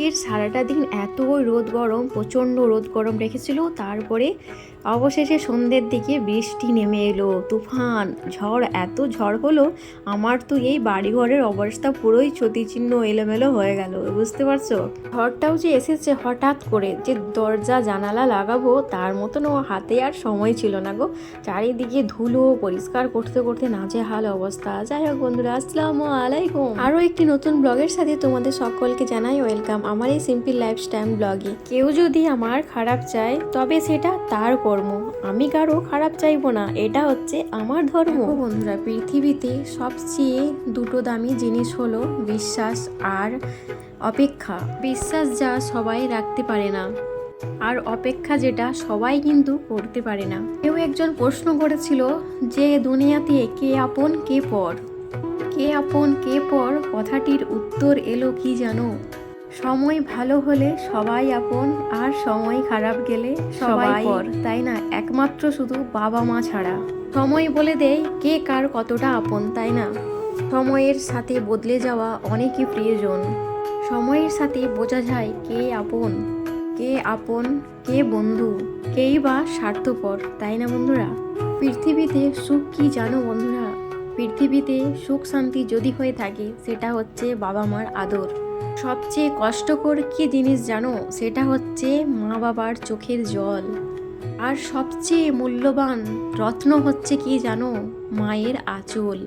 আজকের সারাটা দিন এত রোদ গরম, প্রচণ্ড রোদ গরম রেখেছিল। তারপরে অবশেষে সন্ধ্যের দিকে বৃষ্টি নেমে এলো, তুফান ঝড়, এত ঝড় হলো আমার তো এই বাড়িঘরের অবস্থা পুরোই ক্ষতিচিহ্ন এলোমেলো হয়ে গেল, বুঝতে পারছো? ঝড়টাও যে এসেছে হঠাৎ করে, যে দরজা জানালা লাগাবো তার মতন ও হাতে আর সময় ছিল না গো। চারিদিকে ধুলো, পরিষ্কার করতে করতে নাজেহাল অবস্থা। যাই হোক বন্ধুরা, আসসালামু আলাইকুম। আরও একটি নতুন ব্লগের সাথে তোমাদের সকলকে জানাই ওয়েলকাম আমার এই সিম্পল লাইফস্টাইল ব্লগে। কেউ যদি আমার খারাপ চায় তবে সেটা তার কর্ম, আমি কারো খারাপ চাইবো না, এটা হচ্ছে আমার ধর্ম। বন্ধুরা, পৃথিবীতে সবচেয়ে দুটো দামি জিনিস হলো বিশ্বাস আর অপেক্ষা। বিশ্বাস যা সবাই রাখতে পারে না, আর অপেক্ষা যেটা সবাই কিন্তু করতে পারে না। কেউ একজন প্রশ্ন করেছিল যে দুনিয়াতে কে আপন কে পর। কে আপন কে পর কথাটির উত্তর এলো কি জানো? সময় ভালো হলে সবাই আপন, আর সময় খারাপ গেলে সবাই পর, তাই না? একমাত্র শুধু বাবা মা ছাড়া। সময় বলে দেয় কে কার কতটা আপন, তাই না? সময়ের সাথে বদলে যাওয়া অনেকই প্রিয়জন। সময়ের সাথে বোঝা যায় কে আপন, কে বন্ধু, কেই বা স্বার্থপর, তাই না বন্ধুরা? পৃথিবীতে সুখ কি জানো বন্ধুরা? পৃথিবীতে সুখ শান্তি যদি হয়ে থাকে সেটা হচ্ছে বাবা মার আদর। সবচেয়ে কষ্টকর কি জিনিস জানো? সেটা হচ্ছে মা বাবার চোখের জল। আর সবচেয়ে মূল্যবান রত্ন হচ্ছে কি জানো? মায়ের আঁচল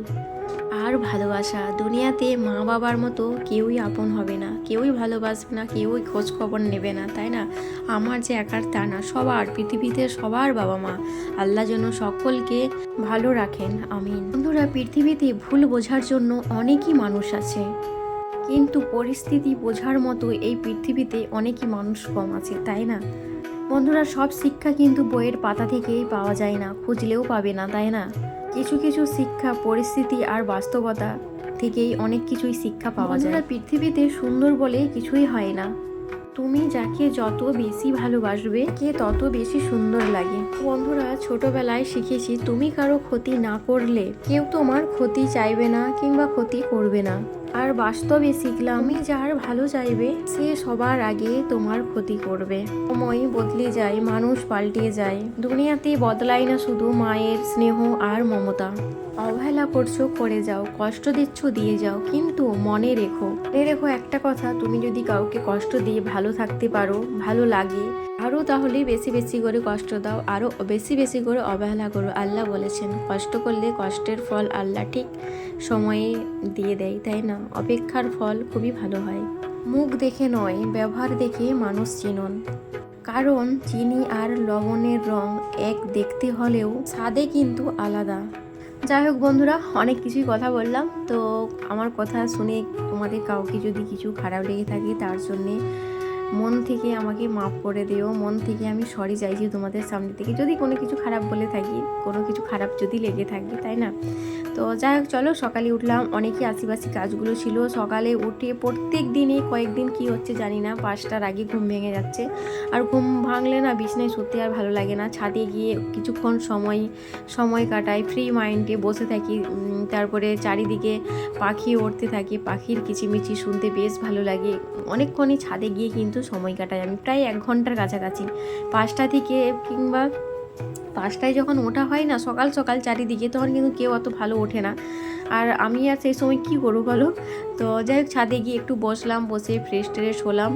আর ভালোবাসা। দুনিয়াতে মা বাবার মতো কেউই আপন হবে না, কেউই ভালোবাসবে না, কেউই খোঁজ খবর নেবে না, তাই না? আমার যে একার তা না, সবার, পৃথিবীতে সবার বাবা মা। আল্লাহ যেন সকলকে ভালো রাখেন, আমিন। বন্ধুরা, পৃথিবীতে ভুল বোঝার জন্য অনেকই মানুষ আছে, কিন্তু পরিস্থিতি বোঝার মতো এই পৃথিবীতে অনেকই মানুষ কম আছে, তাই না বন্ধুরা? সব শিক্ষা কিন্তু বইয়ের পাতা থেকেই পাওয়া যায় না, খুঁজলেও পাবে না, তাই না? কিছু কিছু শিক্ষা পরিস্থিতি আর বাস্তবতা থেকেই অনেক কিছুই শিক্ষা পাওয়া যায়। পৃথিবীতে সুন্দর বলে কিছুই হয় না, তুমি যাকে যত বেশি ভালোবাসবে কে তত বেশি সুন্দর লাগে। বন্ধুরা, ছোটবেলায় শিখেছি তুমি কারো ক্ষতি না করলে কেউ তোমার ক্ষতি চাইবে না কিংবা ক্ষতি করবে না। আর বাস্তবে শিখলাম তুমি যার ভালো চাইবে সে সবার আগে তোমার ক্ষতি করবে। সময় বদলে যায়, মানুষ পাল্টে যায়, দুনিয়াতে বদলায় না শুধু মায়ের স্নেহ আর মমতা। অবহেলা করছো করে যাও, কষ্ট দিচ্ছ দিয়ে যাও, কিন্তু মনে রেখো একটা কথা, তুমি যদি কাউকে কষ্ট দিয়ে ভালো থাকতে পারো, ভালো লাগে আরও, তাহলে বেশি বেশি করে কষ্ট দাও, আরও বেশি বেশি করে অবহেলা করো। আল্লাহ বলেছেন কষ্ট করলে কষ্টের ফল আল্লাহ ঠিক সময়ে দিয়ে দেয়, তাই না? অপেক্ষার ফল খুবই ভালো হয়। মুখ দেখে নয়, ব্যবহার দেখে মানুষ চিনুন, কারণ চিনি আর লবণের রং এক দেখতে হলেও স্বাদে কিন্তু আলাদা। যাই হোক বন্ধুরা, অনেক কিছুই কথা বললাম, তো আমার কথা শুনে তোমাদের কাউকে যদি কিছু খারাপ লেগে থাকে তার জন্যে মন থেকে আমাকে মাফ করে দিও, মন থেকে আমি সরি চাইছি তোমাদের সামনে থেকে, যদি কোনো কিছু খারাপ বলে থাকি, কোনো কিছু খারাপ যদি লেগে থাকে, তাই না? তো যাই হোক, চলো, সকালে উঠলাম, অনেকই আশিপাশি কাজগুলো ছিল। সকালে উঠে প্রত্যেক দিনই, কয়েকদিন কি হচ্ছে জানি না, 5টার আগে ঘুম ভেঙে যাচ্ছে। আর ঘুম ভাঙলে না বিছনায় সত্যি আর ভালো লাগে না, ছাদে গিয়ে কিছুক্ষণ সময় কাটাই, ফ্রি মাইন্ডে বসে থাকি। তারপরে চারিদিকে পাখি উড়তে থাকে, পাখির কিচিমিচি শুনতে বেশ ভালো লাগে। অনেকক্ষণই ছাদে গিয়ে কিন্তু সময় কাটাই আমি, প্রায় 1 ঘন্টার কাছাকাছি। 5টা থেকে কিংবা 5টায় যখন ওঠা হয় না সকাল সকাল চারিদিকে, তখন কিন্তু কেউ অত ভালো ওঠে না, আর আমি আর সেই সময় কী করবো বলো? তো যাই হোক, ছাদে গিয়ে একটু বসলাম, বসে ফ্রেশ ট্রেশ হলাম।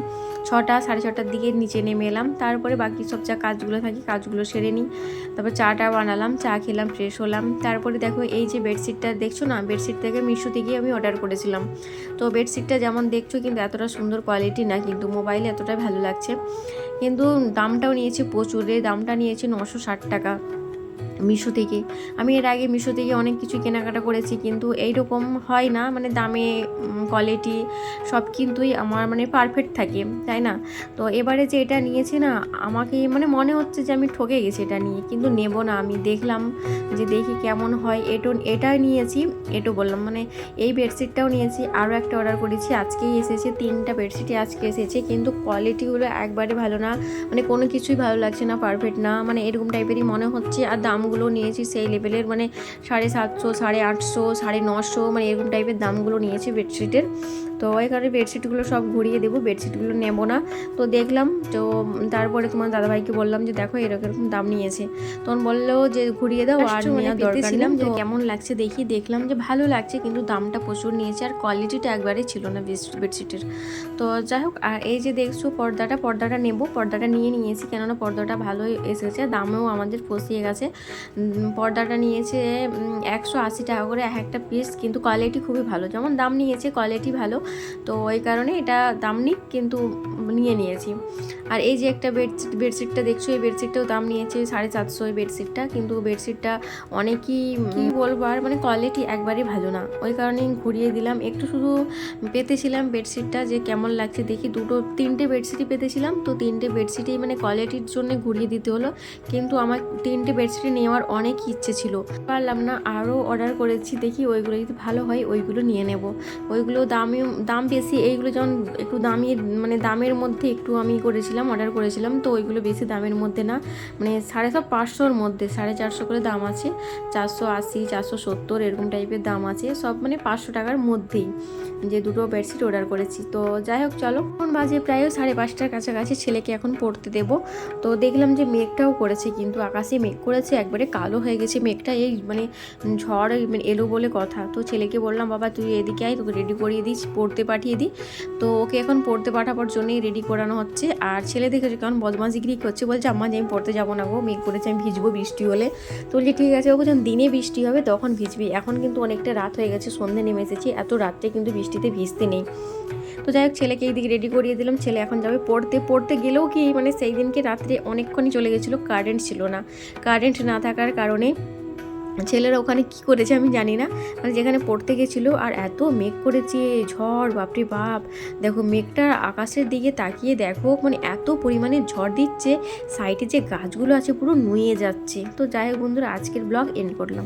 6টা সাড়ে 6টার দিকে নিচে নেমে এলাম, তারপরে বাকি সব যা কাজগুলো থাকে কাজগুলো সেরে নিই। তারপর চাটা বানালাম, চা খেলাম, ফ্রেশ হলাম। তারপরে দেখো এই যে বেডশিটটা দেখছো না, বেডশিট থেকে মিশো থেকে আমি অর্ডার করেছিলাম। তো বেডশিটটা যেমন দেখছো কিন্তু এতটা সুন্দর কোয়ালিটি না, কিন্তু মোবাইলে এতটাই ভালো লাগছে, কিন্তু দামটাও নিয়েছে প্রচুর। দামটা নিয়েছে 960 টাকা মিশো থেকে। আমি এর আগে মিশো থেকে অনেক কিছু কেনাকাটা করেছি, কিন্তু এইরকম হয় না, মানে দামে কোয়ালিটি সব কিন্তুই আমার মানে পারফেক্ট থাকে, তাই না? তো এবারে যে এটা নিয়েছি না, আমাকে মানে মনে হচ্ছে যে আমি ঠকে গেছি এটা নিয়ে, কিন্তু নেব না। আমি দেখলাম যে দেখি কেমন হয়, এটা নিয়েছি, এটো বললাম, মানে এই বেডশিটটাও নিয়েছি, আরও একটা অর্ডার করেছি, আজকেই এসেছে। 3টা বেডশিটই আজকে এসেছে, কিন্তু কোয়ালিটিগুলো একবারে ভালো না, মানে কোনো কিছুই ভালো লাগছে না, পারফেক্ট না, মানে এরকম টাইপেরই মনে হচ্ছে। আর দামগুলো নিয়েছি সেই লেভেলের, মানে 750, 850, 950, মানে এরকম টাইপের দামগুলো নিয়েছি বেডশিটের। তো ওই কারণে বেডশিটগুলো সব ঘুরিয়ে দেবো, বেডশিটগুলো নেবো না। তো দেখলাম, তো তারপরে তোমার দাদাভাইকে বললাম যে দেখো এরকম দাম নিয়েছে, তখন বললো যে ঘুরিয়ে দাও আর নেওয়ার দরকার নেই। যে কেমন লাগছে দেখি, দেখলাম যে ভালো লাগছে, কিন্তু দামটা প্রচুর নিয়েছে আর কোয়ালিটিটা একবারেই ছিল না বেডশিটের। তো যাই হোক, আর এই যে দেখছো পর্দাটা নেব, পর্দাটা নিয়েছি, কেননা পর্দাটা ভালোই এসেছে, দামেও আমাদের পুষিয়ে গেছে। পর্দাটা নিয়েছে 180 টাকা করে একটা পিস, কিন্তু কোয়ালিটি খুবই ভালো, যেমন দাম নিয়েছে কোয়ালিটি ভালো, তো ওই কারণে এটা দাম নিক কিন্তু নিয়েছি। আর এই যে একটা বেডশিটটা দেখছো, এই বেডশিটটাও দাম নিয়েছে 450 এই বেডশিটটা, কিন্তু বেডশিটটা অনেকই কী বলবো আর মানে কোয়ালিটি একবারই ভালো না, ওই কারণেই ঘুরিয়ে দিলাম। একটু শুধু পেতেছিলাম বেডশিটটা যে কেমন লাগছে দেখি, তিনটে বেডশিটই পেতেছিলাম, তো তিনটে বেডশিটই মানে কোয়ালিটির জন্য ঘুরিয়ে দিতে হলো, কিন্তু আমার তিনটে বেডশিট নেওয়ার অনেক ইচ্ছে ছিল, পারলাম না। আরও অর্ডার করেছি, দেখি ওইগুলো যদি ভালো হয় ওইগুলো নিয়ে নেব। ওইগুলো দাম বেশি, এইগুলো যেমন একটু দামি মানে দামের মধ্যে একটু আমি অর্ডার করেছিলাম, তো ওইগুলো বেশি দামের মধ্যে না, মানে 550-র মধ্যে, 450 করে দাম আছে, 480 470 এরকম টাইপের দাম আছে, সব মানে 500 টাকার মধ্যেই যে দুটো বেডশিট অর্ডার করেছি। তো যাই হোক চলো, এখন বাজে প্রায় 5:30টার কাছাকাছি, ছেলেকে এখন পড়তে দেবো। তো দেখলাম যে মেঘটাও করেছে, কিন্তু আকাশে মেঘ করেছে, একবারে কালো হয়ে গেছে মেঘটা, এই মানে ঝড় এলো বলে কথা। তো ছেলেকে বললাম বাবা তুই এদিকে আয়, তোকে রেডি করিয়ে দিই, পড়তে পাঠিয়ে দিই। তো ওকে এখন পড়তে পাঠাবার জন্যই রেডি করানো হচ্ছে। আর ছেলে দেখেছে কারণ বদমাশিগিরি করছে, বলছে আম্মা যে আমি পড়তে যাবো না গো, মেঘ করেছে আমি ভিজবো বৃষ্টি হলে। তো বলছি ঠিক আছে, ওকে যখন দিনে বৃষ্টি হবে তখন ভিজবি, এখন কিন্তু অনেকটা রাত হয়ে গেছে, সন্ধ্যে নেমে এসেছি, এত রাত্রে কিন্তু বৃষ্টিতে ভিজতে নেই। তো যাই হোক, ছেলেকে এইদিকে রেডি করিয়ে দিলাম, ছেলে এখন যাবে পড়তে গেলেও কি মানে সেই দিনকে রাত্রে অনেকক্ষণই চলে গেছিলো, কারেন্ট ছিল না, কারেন্ট না থাকার কারণে ছেলেরা ওখানে কি করেছে আমি জানি না, মানে যেখানে পড়তে গেছিলো, আর এত মেঘ করেছে, ঝড়, বাপরে বাপ। দেখো মেঘটার আকাশের দিকে তাকিয়ে দেখো, মানে এত পরিমাণে ঝড় দিচ্ছে, সাইডে যে গাছগুলো আছে পুরো নুয়ে যাচ্ছে। তো যাই হোক বন্ধুরা, আজকের ব্লগ এন্ড করলাম।